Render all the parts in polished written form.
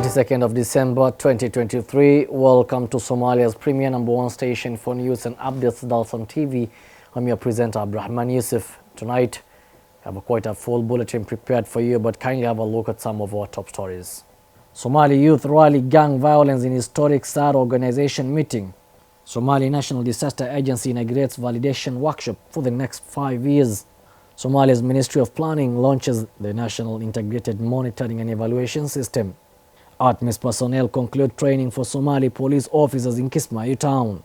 22nd of December 2023. Welcome to Somalia's premier #1 station for news and updates, Dalsan TV. I'm your presenter, Abdurrahman Yusuf. Tonight, I have quite a full bulletin prepared for you, but kindly have a look at some of our top stories. Somali youth rally gang violence in historic SAR organization meeting. Somali National Disaster Agency inaugurates validation workshop for the next 5 years. Somalia's Ministry of Planning launches the National Integrated Monitoring and Evaluation System. ATMIS personnel conclude training for Somali police officers in Kismayu town.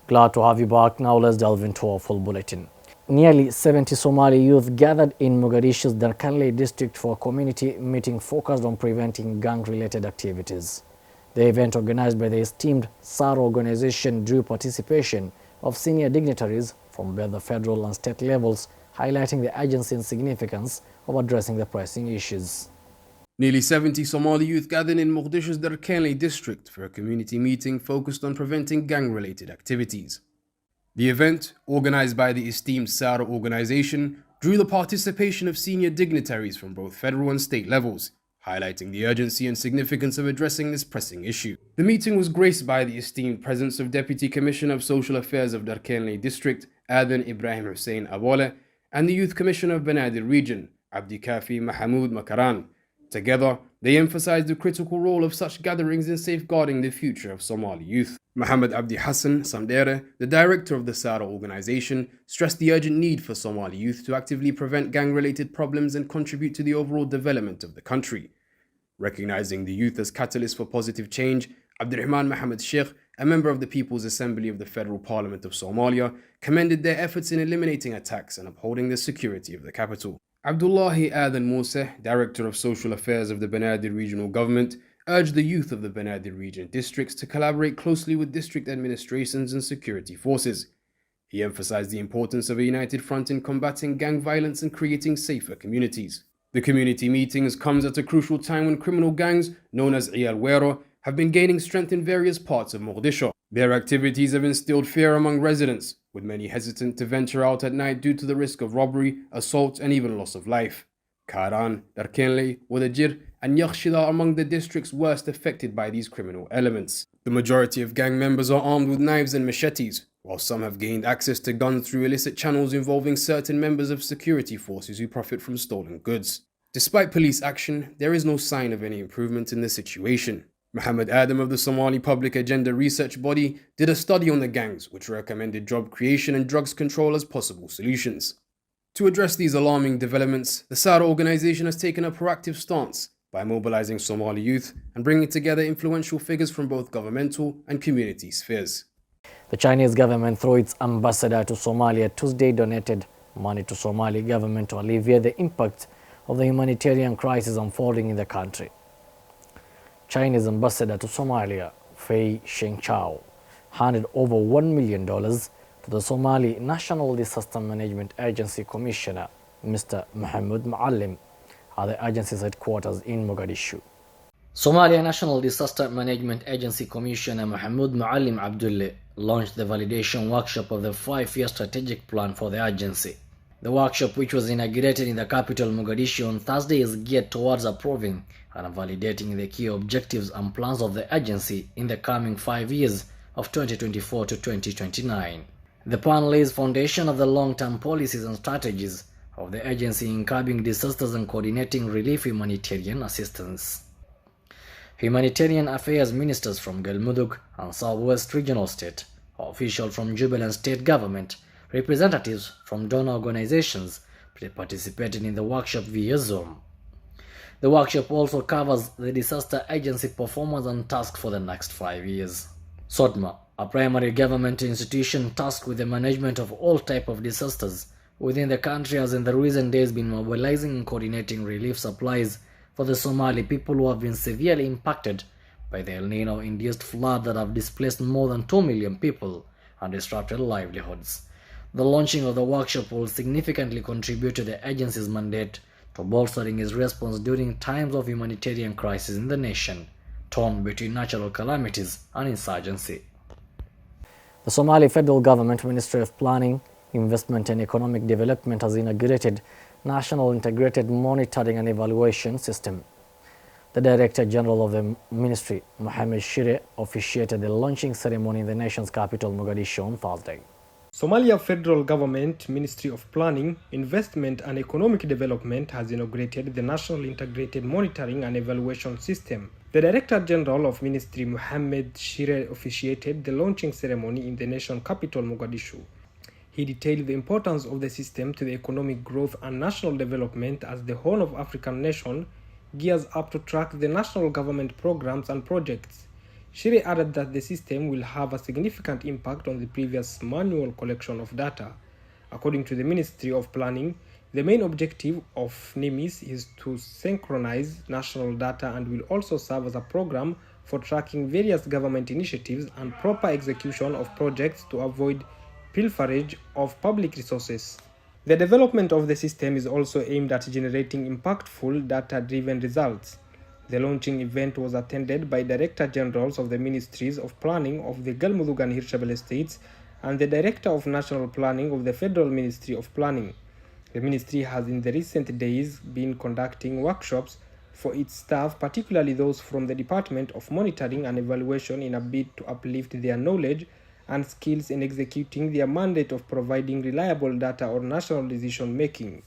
Glad to have you back. Now let's delve into our full bulletin. Nearly 70 Somali youth gathered in Mogadishu's Darkanle district for a community meeting focused on preventing gang-related activities. The event, organized by the esteemed SAR organization, drew participation of senior dignitaries from both the federal and state levels, highlighting the agency's significance of addressing the pressing issues. Nearly 70 Somali youth gathered in Mogadishu's Darkanle district for a community meeting focused on preventing gang-related activities. The event, organized by the esteemed SAR organization, drew the participation of senior dignitaries from both federal and state levels, highlighting the urgency and significance of addressing this pressing issue. The meeting was graced by the esteemed presence of Deputy Commissioner of Social Affairs of Darkanle District, Adan Ibrahim Hussein Abole, and the Youth Commissioner of Benadir Region, Abdi Kafi Mahamoud Makaran. Together, they emphasized the critical role of such gatherings in safeguarding the future of Somali youth. Muhammad Abdi Hassan Samdere, the director of the SARA organization, stressed the urgent need for Somali youth to actively prevent gang-related problems and contribute to the overall development of the country. Recognizing the youth as catalysts for positive change, Abdurrahman Mohammed Sheikh, a member of the People's Assembly of the Federal Parliament of Somalia, commended their efforts in eliminating attacks and upholding the security of the capital. Abdullahi Adan Musa, Director of Social Affairs of the Benadir Regional Government, urged the youth of the Benadir Region districts to collaborate closely with district administrations and security forces. He emphasized the importance of a united front in combating gang violence and creating safer communities. The community meetings comes at a crucial time when criminal gangs, known as Iyal Wero, have been gaining strength in various parts of Mogadishu. Their activities have instilled fear among residents, with many hesitant to venture out at night due to the risk of robbery, assault, and even loss of life. Karan, Darkanle, Wadajir, and Yakhshida are among the districts worst affected by these criminal elements. The majority of gang members are armed with knives and machetes, while some have gained access to guns through illicit channels involving certain members of security forces who profit from stolen goods. Despite police action, there is no sign of any improvement in the situation. Muhammad Adam of the Somali Public Agenda Research Body did a study on the gangs, which recommended job creation and drugs control as possible solutions. To address these alarming developments, the SARA organization has taken a proactive stance by mobilizing Somali youth and bringing together influential figures from both governmental and community spheres. The Chinese government, through its ambassador to Somalia, Tuesday donated money to Somali government to alleviate the impact of the humanitarian crisis unfolding in the country. Chinese ambassador to Somalia, Fei Shengchao, handed over $1 million to the Somali National Disaster Management Agency Commissioner, Mr. Mahmoud Maalim, at the agency's headquarters in Mogadishu. Somalia National Disaster Management Agency Commissioner Mahmoud Maalim Abdulle launched the validation workshop of the 5-year strategic plan for the agency. The workshop, which was inaugurated in the capital Mogadishu on Thursday, is geared towards approving and validating the key objectives and plans of the agency in the coming 5 years of 2024 to 2029. The plan lays foundation of the long-term policies and strategies of the agency in curbing disasters and coordinating relief humanitarian assistance. Humanitarian affairs ministers from Galmudug and Southwest Regional State, officials from Jubilant State Government, representatives from donor organizations participated in the workshop via Zoom. The workshop also covers the disaster agency performance and tasks for the next 5 years. SODMA, a primary government institution tasked with the management of all types of disasters within the country, has in the recent days been mobilizing and coordinating relief supplies for the Somali people who have been severely impacted by the El Nino-induced flood that have displaced more than 2 million people and disrupted livelihoods. The launching of the workshop will significantly contribute to the agency's mandate to bolstering its response during times of humanitarian crisis in the nation, torn between natural calamities and insurgency. The Somali Federal Government Ministry of Planning, Investment and Economic Development has inaugurated National Integrated Monitoring and Evaluation System. The Director General of the Ministry, Mohammed Shire, officiated the launching ceremony in the nation's capital, Mogadishu, on Thursday. Somalia Federal Government Ministry of Planning, Investment and Economic Development has inaugurated the National Integrated Monitoring and Evaluation System. The Director General of Ministry, Mohammed Shire, officiated the launching ceremony in the nation's capital, Mogadishu. He detailed the importance of the system to the economic growth and national development as the Horn of African nation gears up to track the national government programs and projects. Shire added that the system will have a significant impact on the previous manual collection of data. According to the Ministry of Planning, the main objective of NIMIS is to synchronize national data and will also serve as a program for tracking various government initiatives and proper execution of projects to avoid pilferage of public resources. The development of the system is also aimed at generating impactful data-driven results. The launching event was attended by Director Generals of the Ministries of Planning of the Galmudug and Hirshabelle states and the Director of National Planning of the Federal Ministry of Planning. The ministry has in the recent days been conducting workshops for its staff, particularly those from the Department of Monitoring and Evaluation, in a bid to uplift their knowledge and skills in executing their mandate of providing reliable data on national decision making.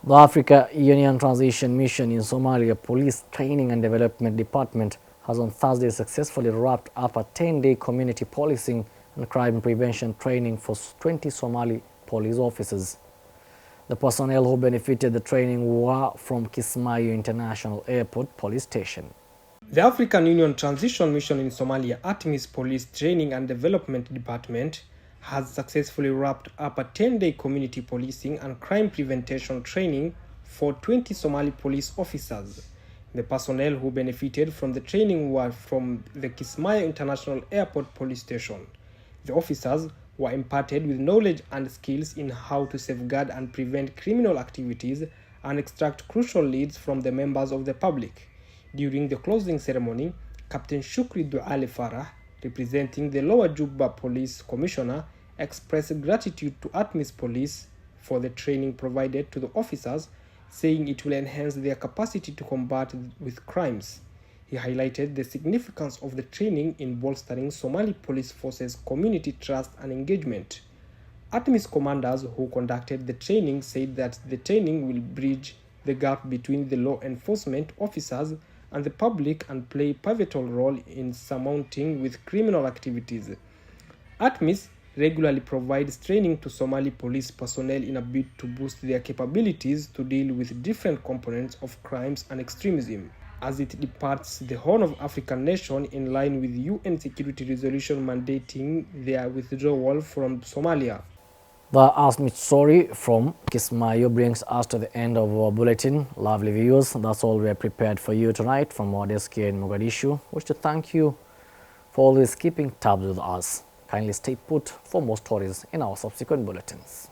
The Africa Union Transition Mission in Somalia Police Training and Development Department has on Thursday successfully wrapped up a 10-day community policing and crime prevention training for 20 Somali police officers. The personnel who benefited the training were from Kismayo International Airport Police Station. The African Union Transition Mission in Somalia ATMIS Police Training and Development Department has successfully wrapped up a 10-day community policing and crime prevention training for 20 Somali police officers. The personnel who benefited from the training were from the Kismayo International Airport Police Station. The officers were imparted with knowledge and skills in how to safeguard and prevent criminal activities and extract crucial leads from the members of the public. During the closing ceremony, Captain Shukri Duale Farah, representing the Lower Juba Police Commissioner, expressed gratitude to ATMIS Police for the training provided to the officers, saying it will enhance their capacity to combat with crimes. He highlighted the significance of the training in bolstering Somali police forces' community trust and engagement. ATMIS commanders who conducted the training said that the training will bridge the gap between the law enforcement officers and the public and play a pivotal role in surmounting with criminal activities. ATMIS regularly provides training to Somali police personnel in a bid to boost their capabilities to deal with different components of crimes and extremism, as it departs the Horn of African nation in line with UN Security Resolution mandating their withdrawal from Somalia. The ATMIS story from Kismayo brings us to the end of our bulletin. Lovely viewers, that's all we are prepared for you tonight from our desk here in Mogadishu. Wish to thank you for always keeping tabs with us. Kindly stay put for more stories in our subsequent bulletins.